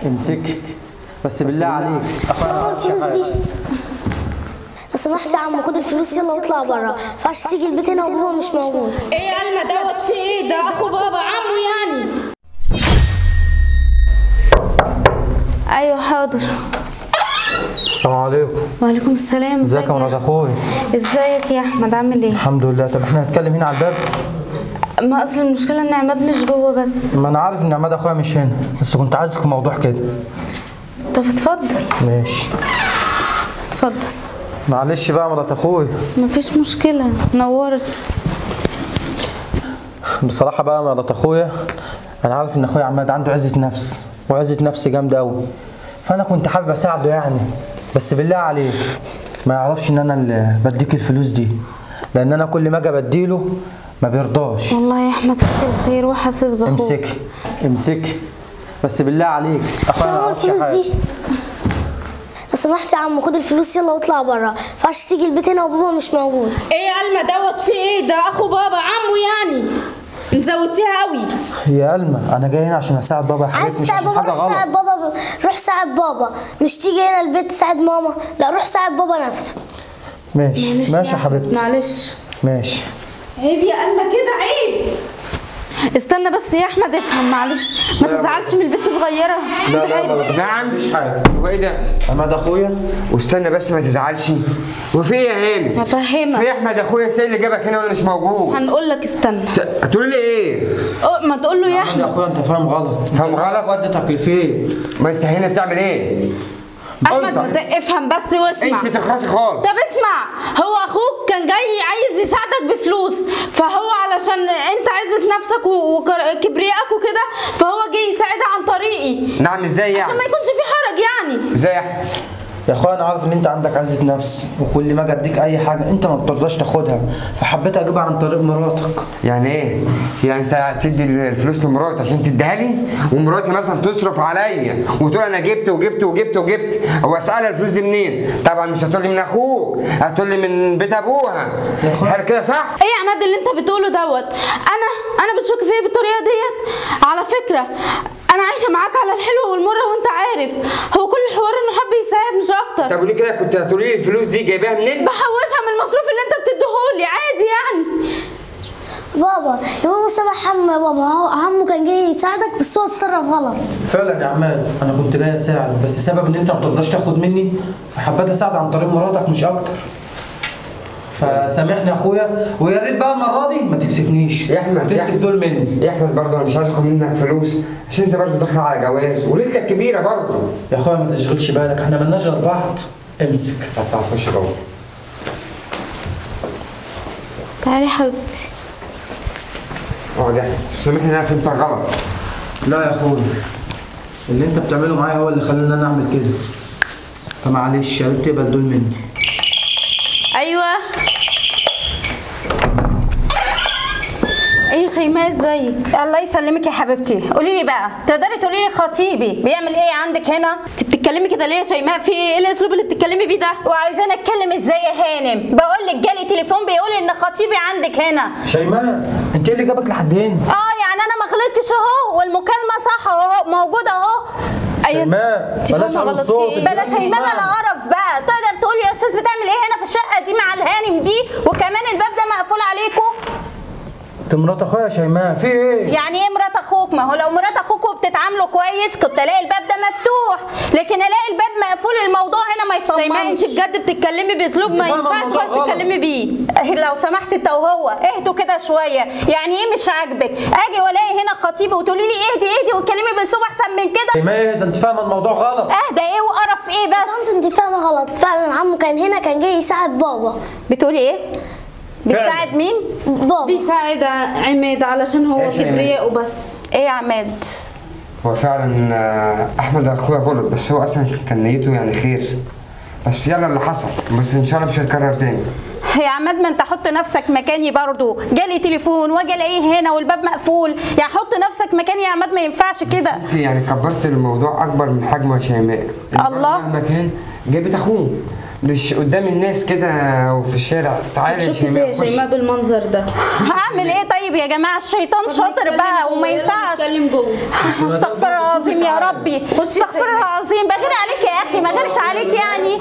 امسكي بس بالله عليك. اخويا الفلوس دي لو سمحت يا عم خد الفلوس يلا واطلع بره، ما ينفعش تيجي البيت هنا وبابا مش موجود. ايه يا قلمه دوت في ايه؟ ده اخو بابا عمه يعني. ايوه حاضر. السلام عليكم. وعليكم السلام. ازيك يا مراد اخويا؟ ازيك يا احمد عامل ايه؟ الحمد لله. طب احنا هنتكلم هنا على الباب؟ ما اصل المشكله ان عماد مش جوه بس. ما انا عارف ان عماد اخويا مش هنا، بس كنت عايزك في موضوع كده. طب اتفضل. ماشي اتفضل. معلش بقى مرات اخويا. مفيش مشكله، نورت. بصراحه بقى مرات اخويا، انا عارف ان اخويا عماد عنده عزه نفس وعزه نفس جامده قوي، فانا كنت حابب اساعده يعني، بس بالله عليك ما يعرفش ان انا اللي بديك الفلوس دي، لان انا كل ما اجي بديله ما بيرضاش. والله يا احمد فيك الخير وحاسس باخوك. امسكي امسكي بس بالله عليك. اخويا ما يعرفش حاجه. لو سمحت يا عم خد الفلوس يلا واطلع بره، ما ينفعش تيجي البيت هنا وبابا مش موجود. ايه يا قلمه دوت في ايه؟ ده اخو بابا عمه يعني. انت زودتيها قوي. يا ألمة انا جاي هنا عشان اساعد بابا يا حبيبتي، مش عشان حاجه غلط. روح ساعد بابا، روح ساعد بابا، مش تيجي هنا البيت تساعد ماما، لا روح ساعد بابا نفسه. ماشي ماشي يا حبيبتي. معلش. ماشي. عيب يا قلمه كده عيب. استنى بس يا احمد افهم معلش، ما تزعلش من البنت صغيره. لا لا لا نعم مفيش حاجه. هو ايه ده؟ عماد اخويا. واستنى بس ما تزعلش. وفي ايه يا هاني؟ هفهمك. في احمد اخويا، انت اللي جابك هنا وانا مش موجود. هنقول لك استنى. هتقولي لي ايه؟ ما تقول له يا عماد احمد. اخويا انت فاهم غلط. فاهم غلط؟ وديتك لفين؟ ما انت هنا بتعمل ايه؟ احمد افهم بس واسمع. انت تخرسي خالص. طب اسمع، هو اخوك كان جاي عايز يساعدك بفلوس، فهو علشان انت عزت نفسك وكبريائك وكده، فهو جاي يساعدها عن طريقي. نعم ازاي يعني؟ عشان ما يكونش في حرج يعني. ازاي يا احمد؟ يا اخويا انا عارف ان انت عندك عزه نفس، وكل ما اجي اديك اي حاجه انت ما بترضاش تاخدها، فحبيت اجيبها عن طريق مراتك. يعني ايه؟ يعني انت تدي الفلوس لمراتي عشان تديها لي، ومراتي مثلا تصرف عليا وتقول انا جبت وجبت وجبت وجبت، واسالها الفلوس دي منين؟ طبعا مش هتقول لي من اخوك، هتقول لي من بيت ابوها. هل كده صح؟ ايه يا عماد اللي انت بتقوله دوت؟ انا بتشك فيا بالطريقه ديت؟ على فكره انا عايشه معاك على الحلو والمره وانت عارف، هو كل الحوار انه حب يساعد مش اكتر. طب وليه كده كنت هتقولي لي الفلوس دي جايباها منين؟ بحوشها من المصروف اللي انت بتديهولي عادي يعني. بابا يا بابا سامح عمو، يا بابا عمو كان جاي يساعدك بس هو اتصرف غلط. فعلا يا عماد انا كنت جاي اساعد، بس سبب ان انت ما بترضاش تاخد مني فحبيت اساعد عن طريق مراتك مش اكتر. فسامحني يا اخويا، ويا ريت بقى المره دي ما تكسفنيش يا احمد. تكسف دول مني. يا احمد برضه انا مش عايز اخد منك فلوس، عشان انت برضه داخل على جواز وليلتك كبيره برضه. يا اخويا ما تشغلش بالك، احنا مالناش غير بعض. امسك. طب تعالى خش جوه. تعالي يا حبيبتي. اقعد يا احمد. سامحني ان انا فهمتك غلط. لا يا اخويا اللي انت بتعمله معايا هو اللي خلاني انا اعمل كده، فمعلش يا ريت تقبل دول مني. ايوه. ايه شيماء ازيك؟ الله يسلمك يا حبيبتي. قولي لي بقى، تقدري تقولي لي خطيبي بيعمل ايه عندك هنا؟ انت بتتكلمي كده ليه يا شيماء؟ في ايه الاسلوب اللي بتتكلمي بيه ده؟ وعايزاني اتكلم ازاي يا هانم؟ بقول لك جالي تليفون بيقول ان خطيبي عندك هنا. شيماء انت ايه اللي جابك لحد هنا؟ يعني انا ما غلطتش اهو، والمكالمه صح اهو موجوده اهو. شيماء بلاش على صوتك. بلاش هيمنه بلا قرف بقى. تقدر تقول يا استاذ بتعمل ايه هنا في الشقه دي مع الهانم دي، وكمان الباب ده مقفول عليكم؟ انت مرات اخويا يا شيماء، في ايه؟ يعني ايه مرات اخوك؟ ما هو لو مرات اخوكوا بتتعاملوا كويس كنت الاقي الباب ده مفتوح، لكن الاقي الباب مقفول، الموضوع هنا ما يطمنش. شيماء انت بجد بتتكلمي باسلوب ما ينفعش خالص تتكلمي بيه. لو سمحت انت وهو اهدوا كده شويه. يعني ايه مش عاجبك اجي والاقي هنا خطيبي وتقولي لي اهدي اهدي وتكلمي باسلوب احسن من كده؟ شيماء اهدى، انت فاهمه الموضوع غلط. اهدى ايه وقرف ايه بس؟ انت فاهمه غلط، فعلا عمو كان هنا كان جاي يساعد بابا. بتقولي ايه؟ بيساعد مين؟ بابا بيساعد عماد علشان هو كبرياء وبس. ايه يا عماد؟ هو فعلا احمد اخويا غلط، بس هو اصلا كان نيته يعني خير، بس يلا اللي حصل، بس ان شاء الله مش هيتكرر تاني. يا عماد ما انت حط نفسك مكاني برضو، جالي تليفون واجي الاقيه هنا والباب مقفول، يعني حط نفسك مكاني يا عماد، ما ينفعش كده. انت يعني كبرت الموضوع اكبر من حجمه يا شيماء. الله. مهما كان جابت اخوه، مش قدام الناس كده وفي الشارع. تعالي يا شوفي فيها شيماء يا شيماء بالمنظر ده. هعمل ايه طيب يا جماعه؟ الشيطان شاطر بقى وما ينفعش. نتكلم جوه. استغفر الله العظيم يا ربي، استغفر الله العظيم. بغير عليك يا اخي، ما غيرش عليك يعني.